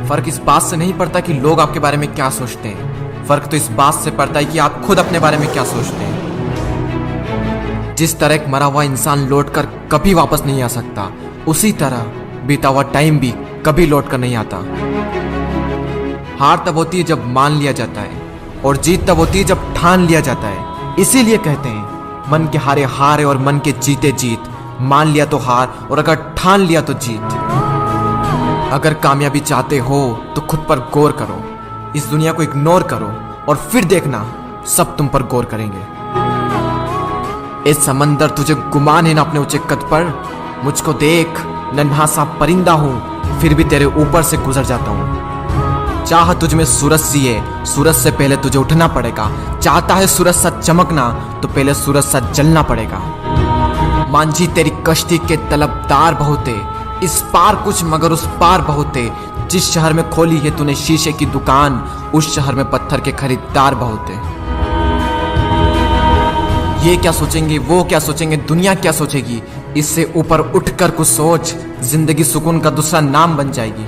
फर्क इस बात से नहीं पड़ता कि लोग आपके बारे में क्या सोचते हैं, फर्क तो इस बात से पड़ता है कि आप खुद अपने बारे में क्या सोचते हैं। जिस तरह एक मरा हुआ इंसान लौटकर कभी वापस नहीं आ सकता, उसी तरह बीता हुआ टाइम भी कभी लौट कर नहीं आता। हार तब होती है जब मान लिया जाता है, और जीत तब होती है जब ठान लिया जाता है। इसीलिए कहते हैं मन के हारे हार है और मन के जीते जीत। मान लिया तो हार, और अगर ठान लिया तो जीत। अगर कामयाबी चाहते हो तो खुद पर गौर करो, इस दुनिया को इग्नोर करो, और फिर देखना सब तुम पर गौर करेंगे। इस समंदर तुझे गुमान है ना अपने ऊंचे कद पर। मुझको देख, नन्हा सा परिंदा हूं, फिर भी तेरे ऊपर से गुजर जाता हूं। चाह तुझ में सूरज सी है, सूरज से पहले तुझे उठना पड़ेगा। चाहता है सूरज सा चमकना, तो पहले सूरज सा जलना पड़ेगा। मांझी तेरी कश्ती के तलबदार बहुत है, इस पार कुछ मगर उस पार बहुत है। जिस शहर में खोली है तूने शीशे की दुकान, उस शहर में पत्थर के खरीदार बहुत है। ये क्या सोचेंगे, वो क्या सोचेंगे, दुनिया क्या सोचेगी, इससे ऊपर उठकर कुछ सोच। जिंदगी सुकून का दूसरा नाम बन जाएगी।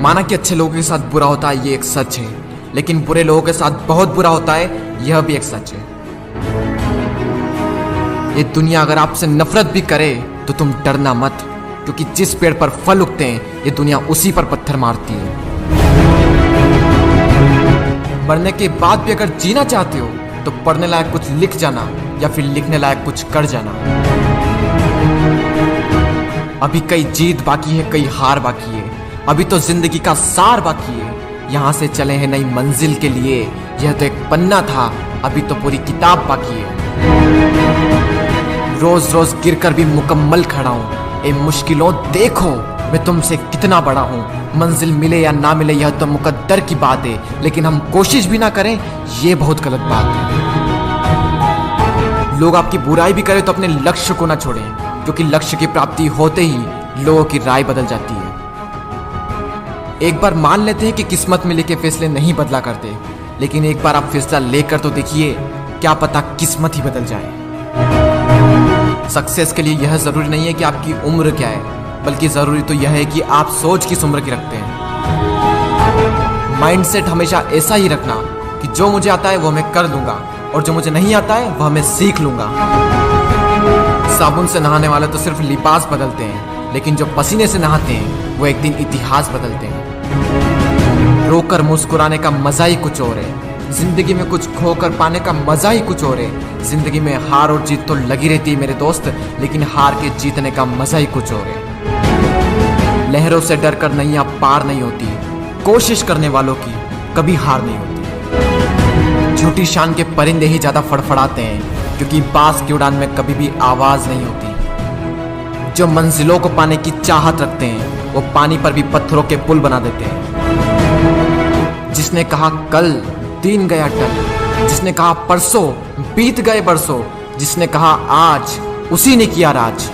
माना कि अच्छे लोगों के साथ बुरा होता है, ये एक सच है, लेकिन बुरे लोगों के साथ बहुत बुरा होता है, यह भी एक सच है। ये दुनिया अगर आपसे नफरत भी करे तो तुम डरना मत, क्योंकि जिस पेड़ पर फल उगते हैं ये दुनिया उसी पर पत्थर मारती है। मरने के बाद भी अगर जीना चाहते हो तो पढ़ने लायक कुछ लिख जाना, या फिर लिखने लायक कुछ कर जाना। अभी कई जीत बाकी है, कई हार बाकी है, अभी तो जिंदगी का सार बाकी है। यहाँ से चले हैं नई मंजिल के लिए, यह तो एक पन्ना था, अभी तो पूरी किताब बाकी है। रोज रोज गिरकर भी मुकम्मल खड़ा हूँ। ए मुश्किलों देखो मैं तुमसे कितना बड़ा हूँ। मंजिल मिले या ना मिले यह तो मुकद्दर की बात है, लेकिन हम कोशिश भी ना करें ये बहुत गलत बात है। लोग आपकी बुराई भी करें तो अपने लक्ष्य को ना छोड़ें, क्योंकि लक्ष्य की प्राप्ति होते ही लोगों की राय बदल जाती है। एक बार मान लेते हैं कि किस्मत में लिखे फैसले नहीं बदला करते, लेकिन एक बार आप फैसला लेकर तो देखिए, क्या पता किस्मत ही बदल जाए। सक्सेस के लिए यह जरूरी नहीं है कि आपकी उम्र क्या है, बल्कि जरूरी तो यह है कि आप सोच किस उम्र की रखते हैं। माइंडसेट हमेशा ऐसा ही रखना कि जो मुझे आता है वो मैं कर लूंगा, और जो मुझे नहीं आता है वह मैं सीख लूंगा। साबुन से नहाने वाले तो सिर्फ लिबास बदलते हैं, लेकिन जो पसीने से नहाते हैं वो एक दिन इतिहास बदलते हैं। रोकर मुस्कुराने का मजा ही कुछ और है, जिंदगी में कुछ खोकर पाने का मजा ही कुछ और है। जिंदगी में हार और जीत तो लगी रहती है मेरे दोस्त, लेकिन हार के जीतने का मजा ही कुछ और है। लहरों से डरकर नैया पार नहीं होती, कोशिश करने वालों की कभी हार नहीं होती। झूठी शान के परिंदे ही ज्यादा फड़फड़ाते हैं, क्योंकि बाज की उड़ान में कभी भी आवाज नहीं होती। जो मंजिलों को पाने की चाहत रखते हैं वो पानी पर भी पत्थरों के पुल बना देते हैं। जिसने कहा कल दिन गया टल, जिसने कहा परसों बीत गए बरसों, जिसने कहा आज उसी ने किया राज।